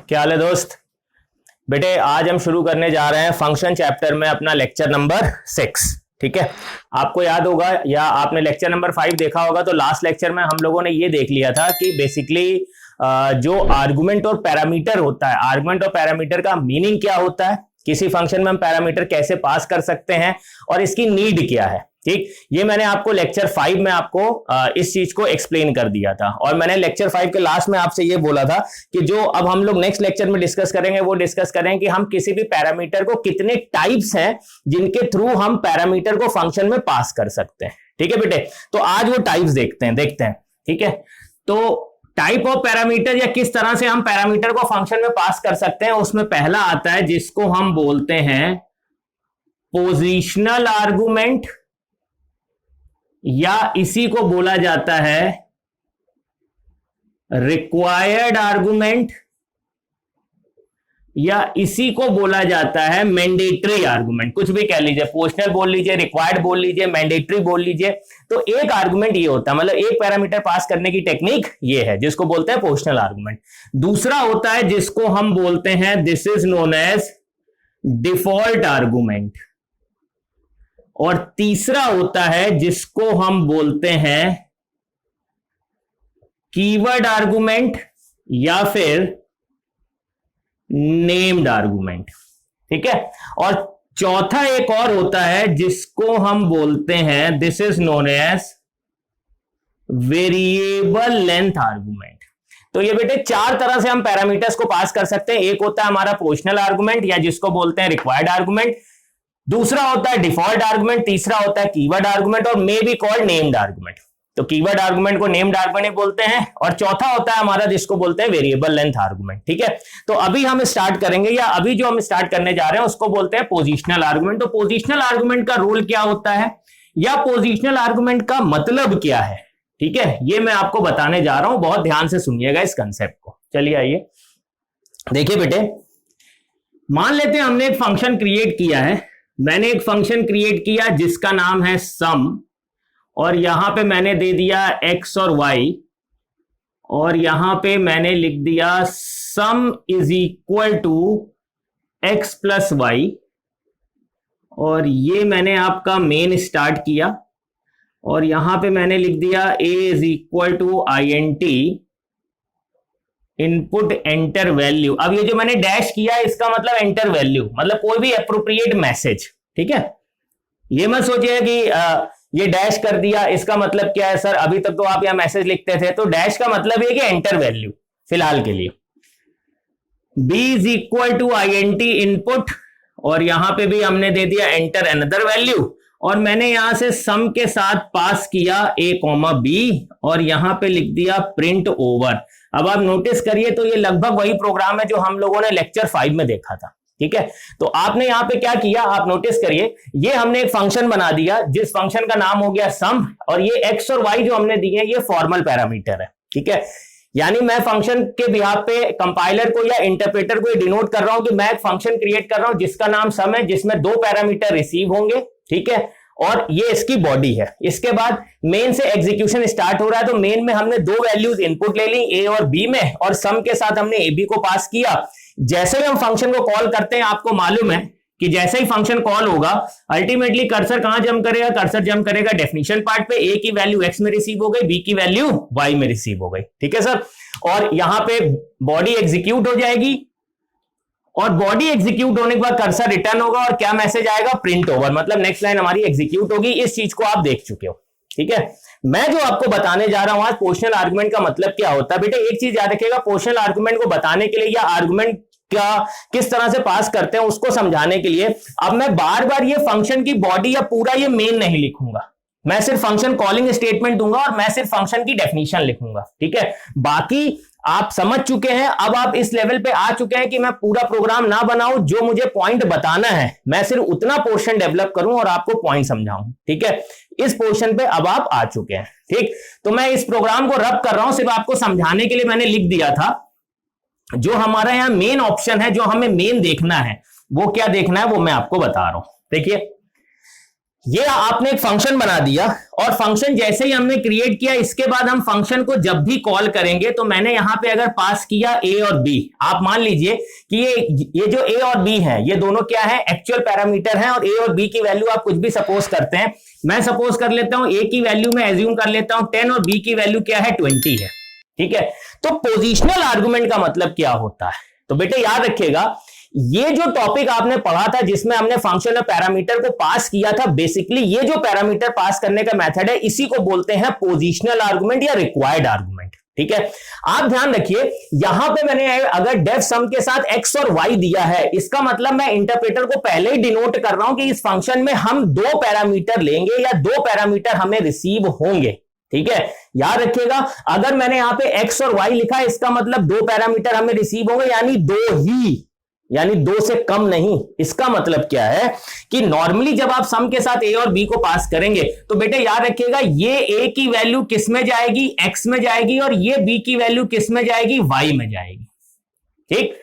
क्या हाल है दोस्त। बेटे आज हम शुरू करने जा रहे हैं फंक्शन चैप्टर में अपना लेक्चर नंबर 6। ठीक है, आपको याद होगा या आपने लेक्चर नंबर 5 देखा होगा तो लास्ट लेक्चर में हम लोगों ने ये देख लिया था कि बेसिकली जो आर्गुमेंट और पैरामीटर होता है, आर्गुमेंट और पैरामीटर का मीनिंग क्या होता है, किसी फंक्शन में हम पैरामीटर कैसे पास कर सकते हैं और इसकी नीड क्या है। ठीक, ये मैंने आपको लेक्चर 5 में आपको इस चीज को एक्सप्लेन कर दिया था और मैंने लेक्चर 5 के लास्ट में आपसे ये बोला था कि जो अब हम लोग नेक्स्ट लेक्चर में डिस्कस करेंगे वो डिस्कस करेंगे कि हम किसी भी पैरामीटर को कितने टाइप्स हैं जिनके थ्रू हम पैरामीटर को फंक्शन में पास कर सकते हैं। ठीक है बेटे, तो आज वो टाइप्स देखते हैं। ठीक है, तो टाइप ऑफ पैरामीटर या किस तरह से हम पैरामीटर को फंक्शन में पास कर सकते हैं, उसमें पहला आता है जिसको हम बोलते हैं पोजिशनल आर्गुमेंट, या इसी को बोला जाता है रिक्वायर्ड आर्गुमेंट, या इसी को बोला जाता है मैंडेटरी आर्गुमेंट। कुछ भी कह लीजिए, पोजिशनल बोल लीजिए, रिक्वायर्ड बोल लीजिए, मैंडेटरी बोल लीजिए। तो एक आर्गुमेंट ये होता है, मतलब एक पैरामीटर पास करने की टेक्निक ये है जिसको बोलते हैं पोजिशनल आर्गुमेंट। दूसरा होता है जिसको हम बोलते हैं this is known as default argument, और तीसरा होता है जिसको हम बोलते हैं कीवर्ड आर्गुमेंट या फिर नेम्ड आर्गुमेंट। ठीक है, और चौथा एक और होता है जिसको हम बोलते हैं this is known as variable length argument. तो ये बेटे चार तरह से हम पैरामीटर्स को पास कर सकते हैं। एक होता है हमारा पोजिशनल आर्गुमेंट या जिसको बोलते हैं रिक्वायर्ड आर्गुमेंट, दूसरा होता है डिफॉल्ट आर्गुमेंट, तीसरा होता है कीवर्ड आर्गुमेंट और may be called named argument. तो कीवर्ड आर्गुमेंट को नेम्ड आर्गुमेंट बोलते हैं और चौथा होता है हमारा जिसको बोलते हैं वेरिएबल लेंथ आर्गुमेंट। ठीक है, तो अभी हम स्टार्ट करेंगे या अभी जो हम स्टार्ट करने जा रहे हैं उसको बोलते हैं पोजिशनल आर्गुमेंट। तो पोजिशनल आर्गुमेंट का रोल क्या होता है या पोजिशनल आर्गुमेंट का मतलब क्या है, ठीक है, ये मैं आपको बताने जा रहा हूं। बहुत ध्यान से सुनिएगा इस कंसेप्ट को। चलिए आइए देखिए बेटे, मान लेते हैं हमने एक फंक्शन क्रिएट किया है। मैंने एक फंक्शन क्रिएट किया जिसका नाम है सम, और यहां पे मैंने दे दिया x और y, और यहां पे मैंने लिख दिया sum is equal to x plus y, और ये मैंने आपका मेन स्टार्ट किया, और यहां पे मैंने लिख दिया a is equal to INT input enter value. अब ये जो मैंने डैश किया इसका मतलब एंटर वैल्यू, मतलब कोई भी एप्रोप्रिएट मैसेज। ठीक है, ये मत सोचिए कि ये डैश कर दिया इसका मतलब क्या है सर, अभी तक तो आप यहां मैसेज लिखते थे। तो डैश का मतलब है कि एंटर वैल्यू फिलहाल के लिए। b is equal to INT input, और यहां पे भी हमने दे दिया एंटर अनदर वैल्यू, और मैंने यहां से सम के साथ पास किया a, b, और यहां पे लिख दिया प्रिंट ओवर। अब आप नोटिस करिए तो ये लगभग वही प्रोग्राम है जो हम लोगों ने लेक्चर 5 में देखा था। ठीक है, तो आपने यहां पे क्या किया, आप नोटिस करिए, ये हमने एक फंक्शन बना दिया जिस फंक्शन का नाम हो गया सम, और ये x और y जो हमने दिए ये फॉर्मल पैरामीटर है। ठीक है, यानी मैं फंक्शन के बिहाफ पे कंपाइलर को या इंटरप्रेटर को डिनोट कर रहा हूं कि मैं एक फंक्शन क्रिएट कर रहा हूं जिसका नाम सम है, जिसमें दो पैरामीटर रिसीव होंगे। ठीक है, और ये इसकी बॉडी है। इसके बाद मेन से एग्जीक्यूशन स्टार्ट हो रहा है, तो मेन में हमने दो वैल्यूज इनपुट ले ली a और b में, और सम के साथ हमने ab को पास किया। जैसे ही हम फंक्शन को कॉल करते हैं, आपको मालूम है कि जैसे ही फंक्शन कॉल होगा अल्टीमेटली कर्सर कहां जंप करेगा, कर्सर जंप करेगा डेफिनेशन पार्ट पे। a की वैल्यू x में रिसीव हो गई, b की वैल्यू y में रिसीव हो गई। ठीक है सर, और यहां पे बॉडी एग्जीक्यूट हो जाएगी, और बॉडी एग्जीक्यूट होने के बाद कर्सर रिटर्न होगा और क्या मैसेज आएगा, प्रिंट ओवर, मतलब नेक्स्ट लाइन हमारी एग्जीक्यूट होगी। इस चीज को आप देख चुके हो। ठीक है, मैं जो आपको बताने जा रहा हूं आज पोजिशनल आर्गुमेंट का मतलब क्या होता है। बेटे एक चीज याद रखिएगा, पोजिशनल आर्गुमेंट को बताने के लिए या आर्गुमेंट का किस तरह से पास करते हैं उसको समझाने के लिए अब मैं बार बार ये फंक्शन की बॉडी या पूरा ये मेन नहीं लिखूंगा। मैं सिर्फ फंक्शन कॉलिंग स्टेटमेंट दूंगा और मैं सिर्फ फंक्शन की डेफिनेशन लिखूंगा। ठीक है, बाकी आप समझ चुके हैं, अब आप इस लेवल पे आ चुके हैं कि मैं पूरा प्रोग्राम ना बनाऊं, जो मुझे पॉइंट बताना है मैं सिर्फ उतना पोर्शन डेवलप करूं और आपको पॉइंट समझाऊं। ठीक है, इस पोर्शन पे अब आप आ चुके हैं। ठीक, तो मैं इस प्रोग्राम को रब कर रहा हूं, सिर्फ आपको समझाने के लिए मैंने लिख दिया था। जो हमारा यहां मेन ऑप्शन है, जो हमें मेन देखना है, वो क्या देखना है वो मैं आपको बता रहा हूं। देखिए ये आपने एक फंक्शन बना दिया और फंक्शन जैसे ही हमने क्रिएट किया, इसके बाद हम फंक्शन को जब भी कॉल करेंगे तो मैंने यहां पे अगर पास किया ए और बी, आप मान लीजिए कि ये जो ए और बी है ये दोनों क्या है, एक्चुअल पैरामीटर हैं, और ए और बी की वैल्यू आप कुछ भी सपोज करते हैं। मैं सपोज कर लेता हूं ए की वैल्यू में एज्यूम कर लेता हूं 10 और बी की वैल्यू क्या है 20 है, ठीक है। तो पोजिशनल आर्गुमेंट का मतलब क्या होता है, तो बेटे याद रखिएगा ये जो टॉपिक आपने पढ़ा था जिसमें हमने फंक्शन और पैरामीटर को पास किया था, बेसिकली ये जो पैरामीटर पास करने का मेथड है इसी को बोलते हैं पोजिशनल आर्गुमेंट या रिक्वायर्ड आर्गुमेंट, ठीक है। आप ध्यान रखिए यहां पे मैंने अगर डेफ सम के साथ x और y दिया है, इसका मतलब मैं इंटरप्रेटर को पहले ही डिनोट कर रहा हूं कि इस फंक्शन में हम दो पैरामीटर लेंगे या दो पैरामीटर हमें रिसीव होंगे, ठीक है। याद रखिएगा अगर मैंने यहां पे x और y लिखा है इसका मतलब दो पैरामीटर हमें रिसीव होंगे, यानी दो ही, यानी दो से कम नहीं। इसका मतलब क्या है कि नॉर्मली जब आप सम के साथ ए और बी को पास करेंगे तो बेटे याद रखिएगा ये ए की वैल्यू किस में जाएगी, एक्स में जाएगी, और ये बी की वैल्यू किस में जाएगी, वाई में जाएगी, ठीक।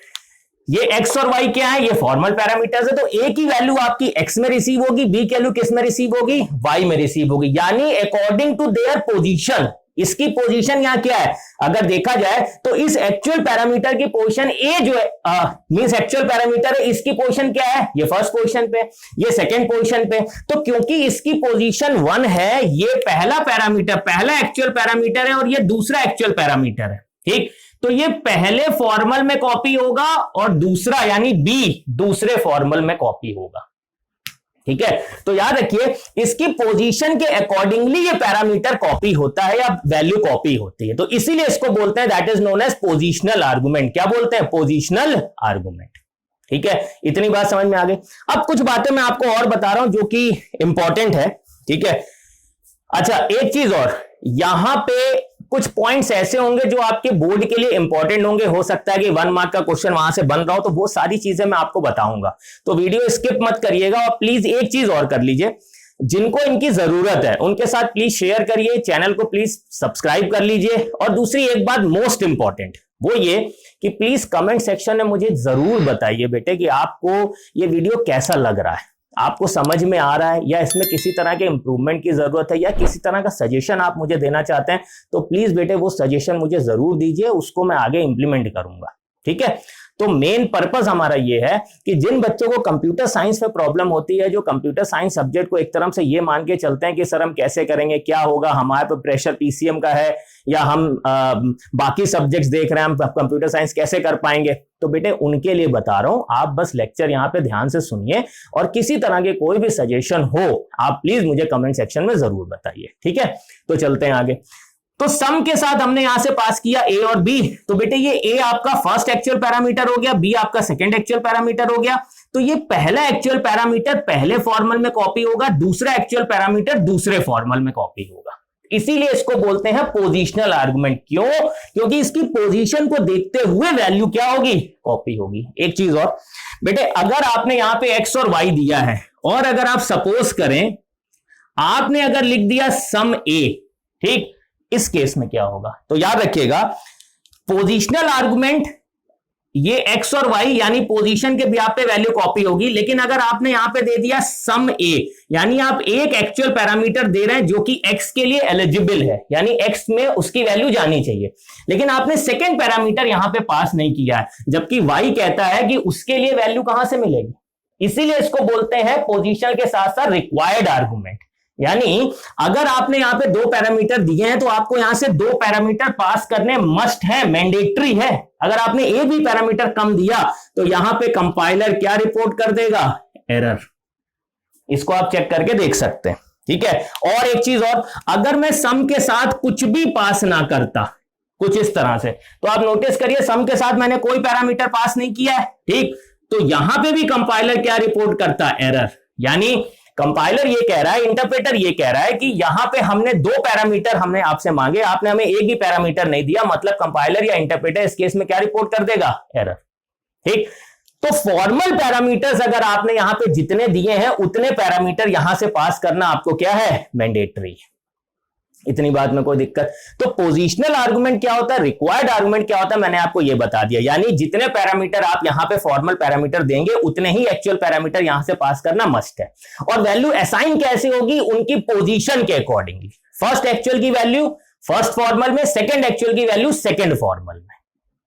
ये एक्स और वाई क्या है, ये फॉर्मल पैरामीटर्स है, तो ए की वैल्यू आपकी एक्स में रिसीव होगी, बी की वैल्यू किस में रिसीव होगी, वाई में रिसीव होगी, यानी अकॉर्डिंग टू देयर पोजीशन। इसकी पोजीशन यहां क्या है, अगर देखा जाए तो इस एक्चुअल पैरामीटर की पोजीशन ए जो है मींस एक्चुअल पैरामीटर है, इसकी पोजीशन क्या है, ये फर्स्ट पोजीशन पे, ये सेकंड पोजीशन पे। तो क्योंकि इसकी पोजीशन 1 है, ये पहला पैरामीटर, पहला एक्चुअल पैरामीटर है और ये दूसरा एक्चुअल पैरामीटर है, ठीक। तो ये पहले फॉर्मल में कॉपी होगा और दूसरा यानी बी दूसरे फॉर्मल में कॉपी होगा, ठीक है। तो याद रखिए इसकी पोजीशन के अकॉर्डिंगली ये पैरामीटर कॉपी होता है या वैल्यू कॉपी होती है, तो इसीलिए इसको बोलते हैं that is known as positional argument. क्या बोलते हैं, पोजीशनल आर्गुमेंट, ठीक है। इतनी बात समझ में आ गई। अब कुछ बातें मैं आपको और बता रहा हूं जो कि इंपॉर्टेंट है, ठीक है। अच्छा एक चीज और, यहां पे कुछ पॉइंट्स ऐसे होंगे जो आपके बोर्ड के लिए इंपॉर्टेंट होंगे, हो सकता है कि 1 मार्क का क्वेश्चन वहां से बन रहा हो, तो वो सारी चीजें मैं आपको बताऊंगा, तो वीडियो स्किप मत करिएगा। और प्लीज एक चीज और कर लीजिए, जिनको इनकी जरूरत है उनके साथ प्लीज शेयर करिए, चैनल को प्लीज सब्सक्राइब कर लीजिए। और दूसरी एक बात मोस्ट इंपॉर्टेंट वो ये कि प्लीज कमेंट सेक्शन में मुझे जरूर बताइए बेटे कि आपको ये वीडियो कैसा लग रहा है, आपको समझ में आ रहा है या इसमें किसी तरह के इंप्रूवमेंट की जरूरत है या किसी तरह का सजेशन आप मुझे देना चाहते हैं, तो प्लीज बेटे वो सजेशन मुझे जरूर दीजिए, उसको मैं आगे इंप्लीमेंट करूंगा, ठीक है। तो मेन पर्पस हमारा ये है कि जिन बच्चों को कंप्यूटर साइंस में प्रॉब्लम होती है, जो कंप्यूटर साइंस सब्जेक्ट को एक तरफ से ये मान के चलते हैं कि सर हम कैसे करेंगे, क्या होगा, हमारे पे प्रेशर पीसीएम का है या हम बाकी सब्जेक्ट्स देख रहे हैं, हम कंप्यूटर साइंस कैसे कर पाएंगे, तो बेटे उनके लिए बता रहा हूं, आप बस लेक्चर यहां पे ध्यान से सुनिए और किसी तरह के कोई भी सजेशन हो आप प्लीज मुझे कमेंट सेक्शन में जरूर बताइए, ठीक है। तो चलते हैं आगे। तो सम के साथ हमने यहां से पास किया ए और बी, तो बेटे ये ए आपका फर्स्ट एक्चुअल पैरामीटर हो गया, बी आपका सेकंड एक्चुअल पैरामीटर हो गया। तो ये पहला एक्चुअल पैरामीटर पहले फॉर्मल में कॉपी होगा, दूसरा एक्चुअल पैरामीटर दूसरे फॉर्मल में कॉपी होगा, इसीलिए इसको बोलते हैं पोजीशनल आर्गुमेंट। क्यों, क्योंकि इसकी पोजीशन को देखते हुए वैल्यू क्या होगी, कॉपी होगी। एक चीज और बेटे, अगर आपने यहां पे एक्स और वाई दिया है और अगर आप सपोज करें आपने अगर लिख दिया सम ए, ठीक, इस केस में क्या होगा, तो याद रखिएगा पोजीशनल आर्गुमेंट ये एक्स और वाई यानी पोजीशन के ब्याह पे वैल्यू कॉपी होगी, लेकिन अगर आपने यहां पे दे दिया सम ए यानी आप एक एक्चुअल पैरामीटर दे रहे हैं जो कि एक्स के लिए एलिजिबल है, यानी एक्स में उसकी वैल्यू जानी चाहिए, लेकिन आपने सेकंड पैरामीटर यहां पे पास नहीं किया है, जबकि वाई कहता है कि उसके लिए वैल्यू कहां से मिलेगी, इसीलिए इसको बोलते हैं पोजीशन के साथ साथ रिक्वायर्ड आर्गुमेंट। यानी अगर आपने यहां पे दो पैरामीटर दिए हैं तो आपको यहां से दो पैरामीटर पास करने मस्ट है, मैंडेटरी है। अगर आपने एक भी पैरामीटर कम दिया तो यहां पे कंपाइलर क्या रिपोर्ट कर देगा, एरर। इसको आप चेक करके देख सकते हैं, ठीक है। और एक चीज और, अगर मैं सम के साथ कुछ भी पास ना करता, कुछ इस तरह से, तो आप नोटिस करिए सम के साथ मैंने कोई पैरामीटर पास नहीं किया है, ठीक, तो यहां पे भी कंपाइलर क्या रिपोर्ट करता है, एरर। यानी कंपाइलर ये कह रहा है, इंटरप्रेटर ये कह रहा है कि यहां पे हमने दो पैरामीटर हमने आपसे मांगे, आपने हमें एक भी पैरामीटर नहीं दिया, मतलब कंपाइलर या इंटरप्रेटर इस केस में क्या रिपोर्ट कर देगा, एरर, ठीक। तो फॉर्मल पैरामीटर्स अगर आपने यहां पे जितने दिए हैं उतने पैरामीटर यहां से पास करना आपको क्या है, मैंडेटरी। इतनी बात में कोई दिक्कत? तो पोजिशनल आर्गुमेंट क्या होता है, रिक्वायर्ड आर्गुमेंट क्या होता है, मैंने आपको यह बता दिया। यानी जितने पैरामीटर आप यहां पे फॉर्मल पैरामीटर देंगे उतने ही एक्चुअल पैरामीटर यहां से पास करना मस्ट है। और वैल्यू असाइन कैसे होगी, उनकी पोजीशन के अकॉर्डिंगली। फर्स्ट एक्चुअल की वैल्यू फर्स्ट फॉर्मल में, सेकंड एक्चुअल की वैल्यू सेकंड फॉर्मल में,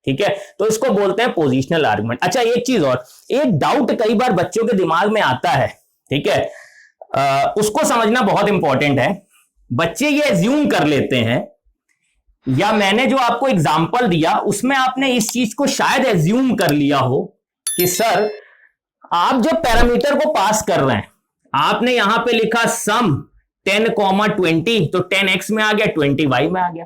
ठीक है। तो इसको बोलते हैं पोजिशनल आर्गुमेंट। अच्छा एक चीज और, एक डाउट कई बार बच्चों के दिमाग में आता है, ठीक है, उसको समझना बहुत इंपॉर्टेंट है। बच्चे ये एज्यूम कर लेते हैं, या मैंने जो आपको एग्जांपल दिया उसमें आपने इस चीज को शायद एज्यूम कर लिया हो कि सर आप जब पैरामीटर को पास कर रहे हैं, आपने यहां पे लिखा सम 10,20 तो 10x में आ गया, 20y में आ गया।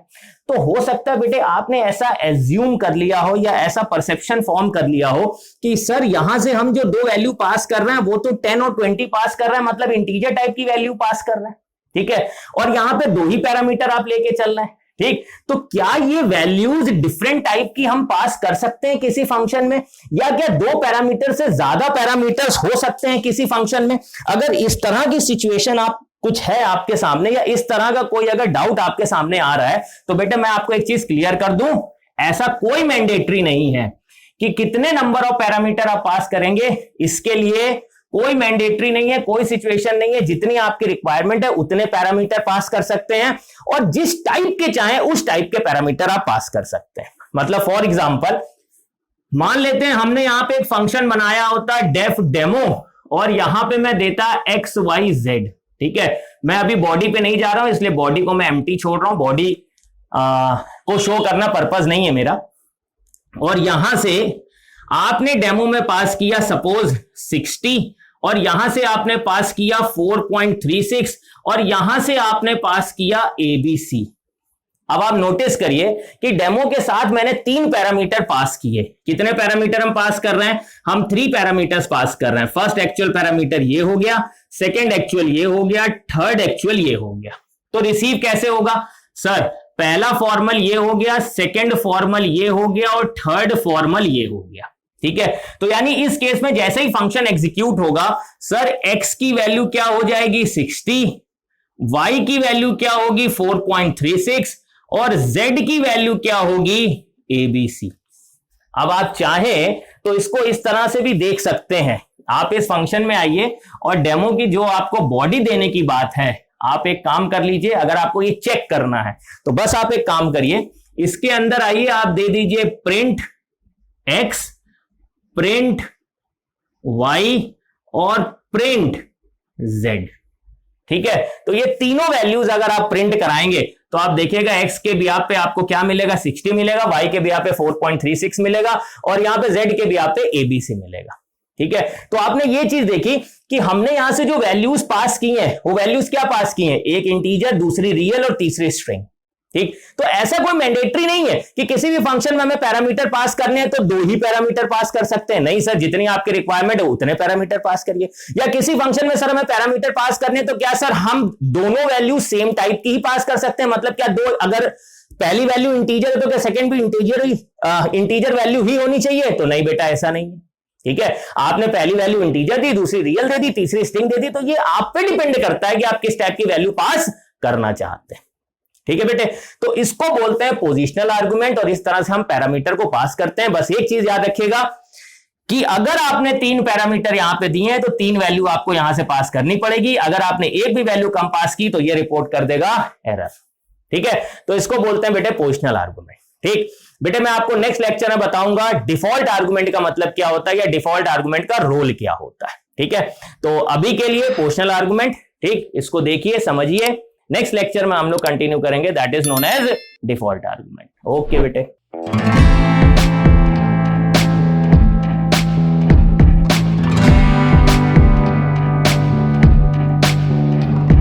तो हो सकता है बेटे आपने ऐसा एज्यूम कर लिया हो या ऐसा परसेप्शन फॉर्म कर लिया हो कि सर यहां से हम जो दो वैल्यू पास कर रहे हैं वो तो 10 और 20 पास कर रहे हैं, मतलब इंटीजर टाइप की वैल्यू पास कर रहे हैं, ठीक है। और यहां पे दो ही पैरामीटर आप लेके चल रहे हैं, ठीक। तो क्या ये वैल्यूज डिफरेंट टाइप की हम पास कर सकते हैं किसी फंक्शन में, या क्या दो पैरामीटर से ज्यादा पैरामीटर्स हो सकते हैं किसी फंक्शन में? अगर इस तरह की सिचुएशन आप कुछ है आपके सामने, या इस तरह का कोई अगर डाउट आपके सामने आ रहा है, तो बेटा मैं आपको एक चीज क्लियर कर दूं, ऐसा कोई मैंडेटरी नहीं है कि कितने नंबर ऑफ पैरामीटर आप पास करेंगे, इसके लिए कोई मैंडेटरी नहीं है, कोई सिचुएशन नहीं है। जितनी आपकी रिक्वायरमेंट है उतने पैरामीटर पास कर सकते हैं, और जिस टाइप के चाहे उस टाइप के पैरामीटर आप पास कर सकते हैं। मतलब फॉर एग्जांपल मान लेते हैं हमने यहां पे एक फंक्शन बनाया होता डेफ डेमो, और यहां पे मैं देता XYZ, ठीक है। मैं अभी बॉडी पे नहीं जा रहा हूं, इसलिए बॉडी को मैं एम्प्टी छोड़ रहा हूं, बॉडी को शो करना पर्पस नहीं है मेरा। और यहां से आपने डेमो में पास किया सपोज 60, और यहां से आपने पास किया 4.36, और यहां से आपने पास किया ABC। अब आप नोटिस करिए कि डेमो के साथ मैंने 3 पैरामीटर पास किए। कितने पैरामीटर हम पास कर रहे हैं? हम 3 पैरामीटर्स पास कर रहे हैं। फर्स्ट एक्चुअल पैरामीटर ये हो गया, सेकेंड एक्चुअल ये हो गया, थर्ड एक्चुअल ये हो गया। तो रिसीव कैसे होगा सर? पहला फॉर्मल ये हो गया, सेकेंड फॉर्मल ये हो गया, और थर्ड फॉर्मल ये हो गया, ठीक है। तो यानी इस केस में जैसे ही फंक्शन एग्जीक्यूट होगा, सर x की वैल्यू क्या हो जाएगी 60, y की वैल्यू क्या होगी 4.36, और z की वैल्यू क्या होगी ABC। अब आप चाहें तो इसको इस तरह से भी देख सकते हैं। आप इस फंक्शन में आइए और डेमो की जो आपको बॉडी देने की बात है, आप एक काम कर लीजिए। अगर आपको ये चेक करना है तो बस आप एक काम करिए, इसके अंदर आइए, आप दे दीजिए प्रिंट x, प्रिंट y और प्रिंट z, ठीक है। तो ये तीनों वैल्यूज अगर आप प्रिंट कराएंगे तो आप देखिएगा x के ब्याह पे आपको क्या मिलेगा 60 मिलेगा, y के ब्याह पे 4.36 मिलेगा, और यहां पे z के ब्याह पे ABC मिलेगा, ठीक है। तो आपने ये चीज देखी कि हमने यहां से जो वैल्यूज पास की हैं वो वैल्यूज क्या पास की हैं, एक इंटीजर, दूसरी रियल और तीसरी स्ट्रिंग, ठीक। तो ऐसा कोई मैंडेटरी नहीं है कि किसी भी फंक्शन में हमें पैरामीटर पास करने हैं तो 2 ही पैरामीटर पास कर सकते हैं। नहीं सर, जितनी आपकी रिक्वायरमेंट है उतने पैरामीटर पास करिए। या किसी फंक्शन में सर हमें पैरामीटर पास करने तो क्या सर हम दोनों वैल्यू सेम टाइप की ही पास कर सकते हैं? मतलब क्या दो, अगर पहली वैल्यू इंटीजर है तो क्या सेकंड भी इंटीजर वैल्यू ही होनी चाहिए? तो नहीं बेटा, ऐसा नहीं है, ठीक है। आपने पहली वैल्यू इंटीजर दी, दूसरी रियल दे दी, तीसरी स्ट्रिंग दे दी, तो ये आप पे डिपेंड करता है कि आप किस टाइप की वैल्यू पास करना चाहते हैं, ठीक है बेटे। तो इसको बोलते हैं पोजिशनल आर्गुमेंट, और इस तरह से हम पैरामीटर को पास करते हैं। बस एक चीज याद रखिएगा कि अगर आपने 3 पैरामीटर यहां पे दिए हैं तो 3 वैल्यू आपको यहां से पास करनी पड़ेगी। अगर आपने एक भी वैल्यू कम पास की तो ये रिपोर्ट कर देगा एरर, ठीक है। तो इसको बोलते हैं बेटे पोजिशनल आर्गुमेंट, ठीक। बेटे मैं आपको नेक्स्ट लेक्चर में बताऊंगा डिफॉल्ट आर्गुमेंट का मतलब क्या होता है, या डिफॉल्ट आर्गुमेंट का रोल क्या होता है, ठीक है। तो अभी के लिए पोजिशनल आर्गुमेंट, ठीक, इसको देखिए, समझिए। नेक्स्ट लेक्चर में हम लोग कंटिन्यू करेंगे, that is known as default argument. Okay बेटे।